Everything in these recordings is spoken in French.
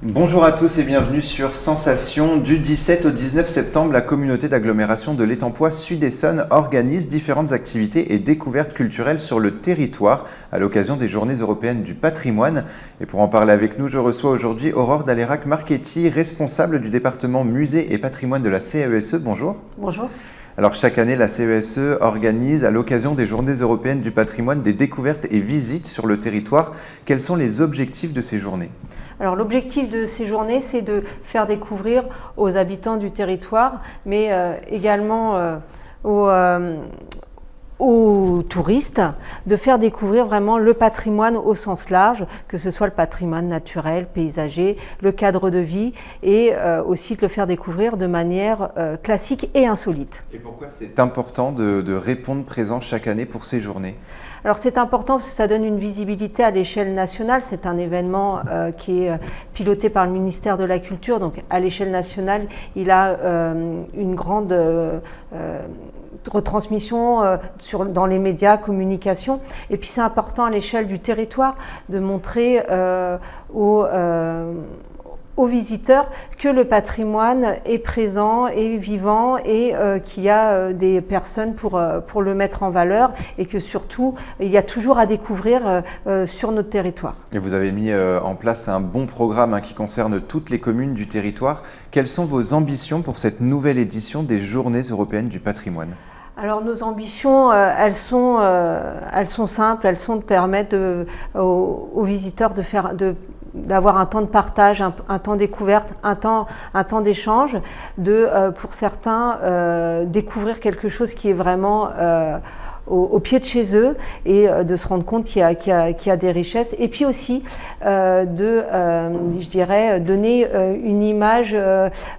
Bonjour à tous et bienvenue sur Sensation. Du 17 au 19 septembre, la communauté d'agglomération de l'Étampois Sud-Essonne organise différentes activités et découvertes culturelles sur le territoire à l'occasion des Journées européennes du patrimoine. Et pour en parler avec nous, je reçois aujourd'hui Aurore Dalérac-Marchetti, responsable du département musée et patrimoine de la CESE. Bonjour. Bonjour. Alors chaque année, la CESE organise à l'occasion des Journées européennes du patrimoine des découvertes et visites sur le territoire. Quels sont les objectifs de ces journées ? Alors l'objectif de ces journées, c'est de faire découvrir aux habitants du territoire, mais également aux touristes, de faire découvrir vraiment le patrimoine au sens large, que ce soit le patrimoine naturel, paysager, le cadre de vie, et aussi de le faire découvrir de manière classique et insolite. Et pourquoi c'est important de répondre présent chaque année pour ces journées ? Alors c'est important parce que ça donne une visibilité à l'échelle nationale. C'est un événement qui est piloté par le ministère de la Culture. Donc à l'échelle nationale, il a une grande retransmission dans les médias, communication. Et puis c'est important à l'échelle du territoire de montrer aux visiteurs que le patrimoine est présent et vivant et qu'il y a des personnes pour le mettre en valeur et que surtout il y a toujours à découvrir sur notre territoire. Et vous avez mis en place un bon programme qui concerne toutes les communes du territoire. Quelles sont vos ambitions pour cette nouvelle édition des Journées européennes du patrimoine ? Alors nos ambitions, elles sont simples, elles sont de permettre aux visiteurs d'avoir un temps de partage, un temps découverte, un temps d'échange, pour certains découvrir quelque chose qui est vraiment au pied de chez eux et de se rendre compte qu'il y a des richesses, et puis aussi je dirais, donner une image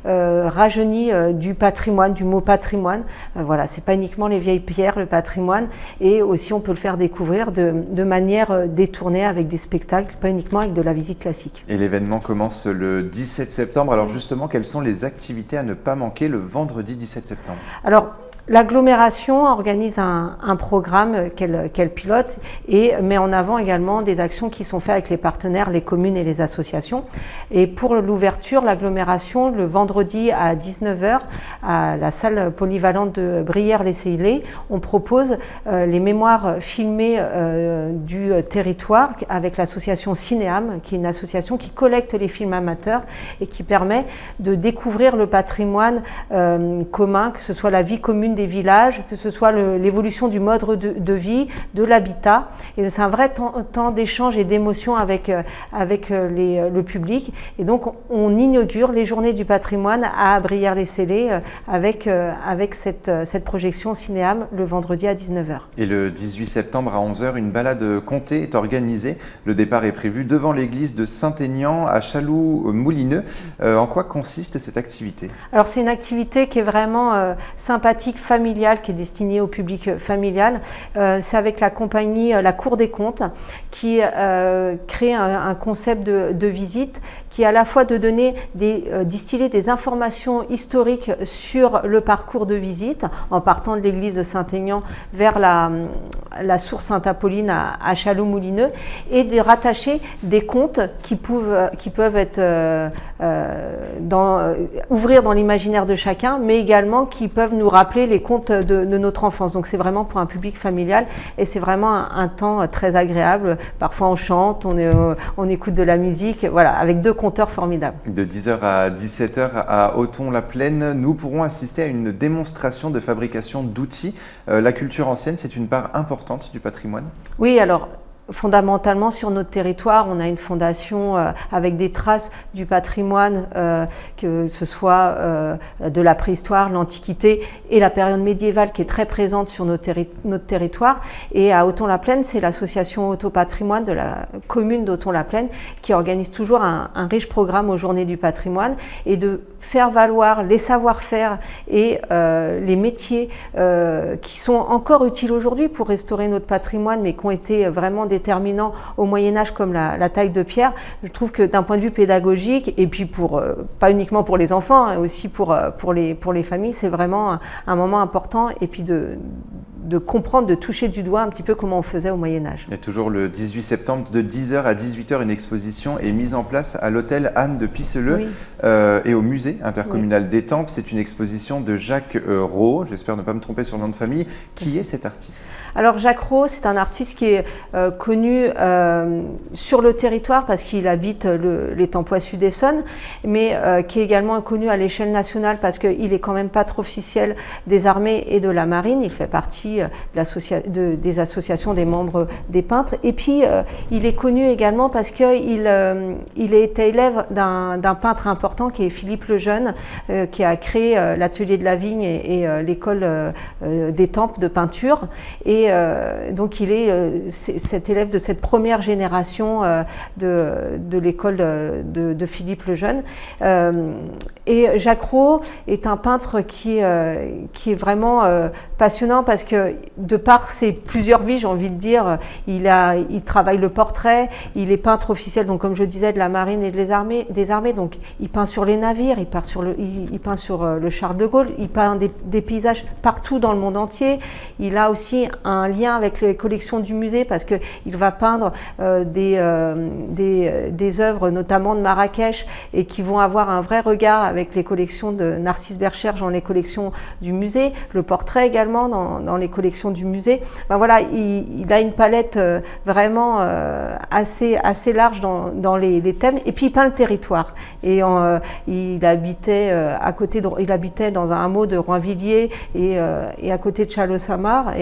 rajeunie du patrimoine, du mot patrimoine. Voilà, c'est pas uniquement les vieilles pierres, le patrimoine, et aussi on peut le faire découvrir de manière détournée avec des spectacles, pas uniquement avec de la visite classique. Et l'événement commence le 17 septembre. Alors justement, quelles sont les activités à ne pas manquer le vendredi 17 septembre ? Alors, l'agglomération organise un programme qu'elle pilote et met en avant également des actions qui sont faites avec les partenaires, les communes et les associations. Et pour l'ouverture, l'agglomération, le vendredi à 19h, à la salle polyvalente de Brière-les-Céillets, on propose les mémoires filmées du territoire avec l'association Cinéam, qui est une association qui collecte les films amateurs et qui permet de découvrir le patrimoine commun, que ce soit la vie commune des villages, que ce soit l'évolution du mode de vie, de l'habitat. Et c'est un vrai temps d'échange et d'émotion avec le public. Et donc on inaugure les Journées du patrimoine à Brière-les-Céillets avec cette projection Cinéam le vendredi à 19h. Et le 18 septembre à 11h, une balade comptée est organisée. Le départ est prévu devant l'église de Saint-Aignan à Chaloux-Moulineux. En quoi consiste cette activité ? Alors c'est une activité qui est vraiment sympathique, familiale, qui est destinée au public familial. C'est avec la compagnie La Cour des Comptes qui crée un concept de visite qui est à la fois de donner distiller des informations historiques sur le parcours de visite en partant de l'église de Saint-Aignan vers la source Sainte-Apolline à Chaloux-Moulineux, et de rattacher des contes qui peuvent être ouvrir dans l'imaginaire de chacun, mais également qui peuvent nous rappeler les contes de notre enfance. Donc c'est vraiment pour un public familial et c'est vraiment un temps très agréable. Parfois on chante, on écoute de la musique, voilà, avec deux conteurs formidables. De 10h à 17h à Othon-la-Plaine, nous pourrons assister à une démonstration de fabrication d'outils. La culture ancienne, c'est une part importante du patrimoine ? Oui, alors fondamentalement sur notre territoire, on a une fondation avec des traces du patrimoine, que ce soit de la préhistoire, l'Antiquité et la période médiévale qui est très présente sur notre territoire. Et à Othon-la-Plaine, c'est l'association Auto-Patrimoine de la commune d'Othon-la-Plaine qui organise toujours un riche programme aux Journées du patrimoine, et de faire valoir les savoir-faire et les métiers qui sont encore utiles aujourd'hui pour restaurer notre patrimoine, mais qui ont été vraiment déterminants au Moyen-Âge, comme la taille de pierre. Je trouve que d'un point de vue pédagogique, et puis pas uniquement pour les enfants, aussi pour les familles, c'est vraiment un moment important, et puis de comprendre, de toucher du doigt un petit peu comment on faisait au Moyen-Âge. Et toujours le 18 septembre, de 10h à 18h, une exposition est mise en place à l'hôtel Anne de Pisseleu et au musée intercommunal d'Étampes. C'est une exposition de Jacques Rau, j'espère ne pas me tromper sur le nom de famille. Qui est cet artiste? Alors Jacques Rau, c'est un artiste qui est connu sur le territoire parce qu'il habite l'Étampois Sud-Essonne, mais qui est également connu à l'échelle nationale parce qu'il est quand même pâtre officiel des armées et de la marine. Il fait partie des associations des membres des peintres. Et puis, il est connu également parce qu'il était élève d'un peintre important qui est Philippe le Jeune, qui a créé l'atelier de la vigne et l'école d'Étampes de peinture. Et donc, il est cet élève de cette première génération de l'école de Philippe le Jeune. Et Jacques Rau est un peintre qui est vraiment passionnant parce que de par ses plusieurs vies, j'ai envie de dire, il travaille le portrait, il est peintre officiel, donc comme je disais, de la marine et des armées, donc il peint sur les navires, il peint sur le Charles de Gaulle, il peint des paysages partout dans le monde entier. Il a aussi un lien avec les collections du musée parce qu'il va peindre des œuvres, notamment de Marrakech, et qui vont avoir un vrai regard avec les collections de Narcisse Bercherge dans les collections du musée, le portrait également dans les collections du musée. Ben voilà, il a une palette vraiment assez large dans les thèmes, et puis il peint le territoire. Et il habitait il habitait dans un hameau de Roinvilliers et à côté de Chalosamar,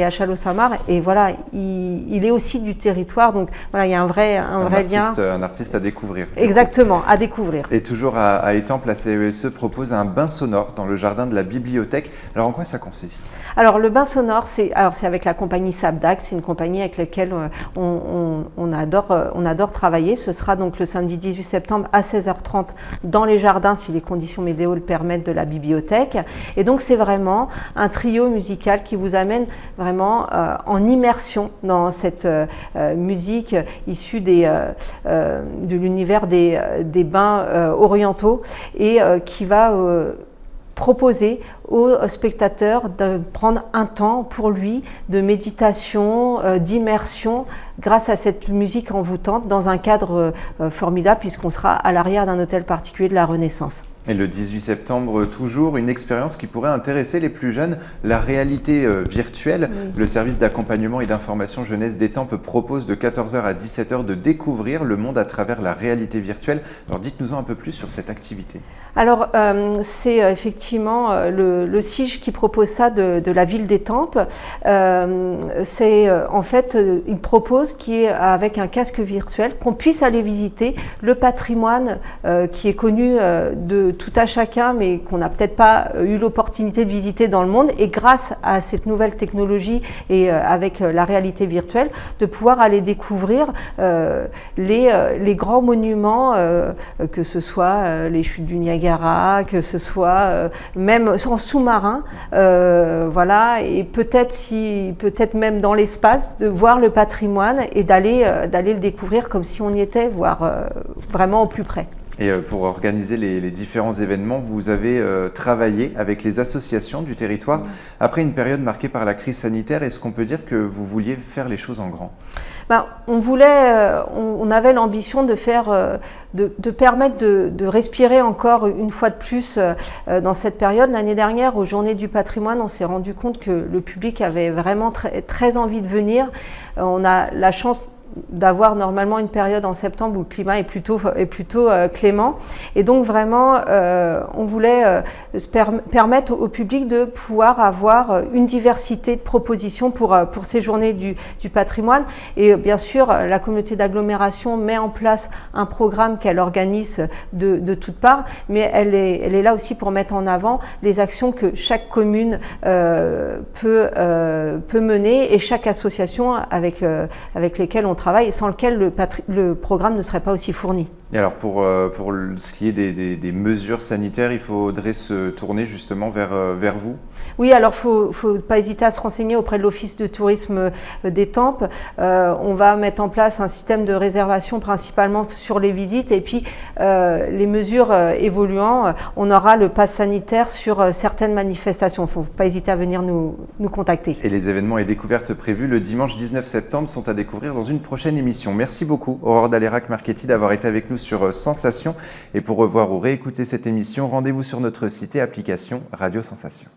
et voilà, il est aussi du territoire, donc voilà, il y a un vrai lien. Un artiste à découvrir. Exactement, à découvrir. Et toujours à Étampes, la CESE propose un bain sonore dans le jardin de la bibliothèque. Alors en quoi ça consiste? Alors le bain sonore, c'est avec la compagnie Sabdac, c'est une compagnie avec laquelle on adore travailler. Ce sera donc le samedi 18 septembre à 16h30 dans les jardins, si les conditions météo le permettent, de la bibliothèque. Et donc c'est vraiment un trio musical qui vous amène vraiment en immersion dans cette musique issue de l'univers des bains orientaux, et qui va proposer aux spectateurs de prendre un temps pour lui de méditation, d'immersion grâce à cette musique envoûtante dans un cadre formidable, puisqu'on sera à l'arrière d'un hôtel particulier de la Renaissance. Et le 18 septembre, toujours une expérience qui pourrait intéresser les plus jeunes, la réalité virtuelle. Oui. Le service d'accompagnement et d'information jeunesse d'Étampes propose de 14h à 17h de découvrir le monde à travers la réalité virtuelle. Alors dites-nous un peu plus sur cette activité. Alors c'est effectivement le SIGE qui propose ça de la ville d'Étampes. En fait, il propose avec un casque virtuel qu'on puisse aller visiter le patrimoine qui est connu de tout à chacun, mais qu'on n'a peut-être pas eu l'opportunité de visiter dans le monde, et grâce à cette nouvelle technologie et avec la réalité virtuelle, de pouvoir aller découvrir les grands monuments, que ce soit les chutes du Niagara, que ce soit même en sous-marin, voilà, et peut-être même dans l'espace, de voir le patrimoine et d'aller le découvrir comme si on y était, voire vraiment au plus près. Et pour organiser les différents événements, vous avez travaillé avec les associations du territoire. Après une période marquée par la crise sanitaire, est-ce qu'on peut dire que vous vouliez faire les choses en grand? On avait l'ambition de permettre de respirer encore une fois de plus dans cette période. L'année dernière, aux Journées du patrimoine, on s'est rendu compte que le public avait vraiment très envie de venir. On a la chance d'avoir normalement une période en septembre où le climat est plutôt clément, et donc vraiment on voulait permettre au public de pouvoir avoir une diversité de propositions pour ces journées du patrimoine. Et bien sûr, la communauté d'agglomération met en place un programme qu'elle organise de toutes parts, mais elle est là aussi pour mettre en avant les actions que chaque commune peut mener, et chaque association avec lesquelles on travaille, et sans lequel le programme ne serait pas aussi fourni. Et alors pour ce qui est des mesures sanitaires, il faudrait se tourner justement vers vous? Oui, alors il ne faut pas hésiter à se renseigner auprès de l'Office de tourisme d'Étampes. On va mettre en place un système de réservation principalement sur les visites et puis les mesures évoluant, on aura le pass sanitaire sur certaines manifestations. Il ne faut pas hésiter à venir nous contacter. Et les événements et découvertes prévus le dimanche 19 septembre sont à découvrir dans une prochaine émission. Merci beaucoup Aurore Dalérac-Marchetti d'avoir été avec nous sur Sensation. Et pour revoir ou réécouter cette émission, rendez-vous sur notre site et application Radio Sensation.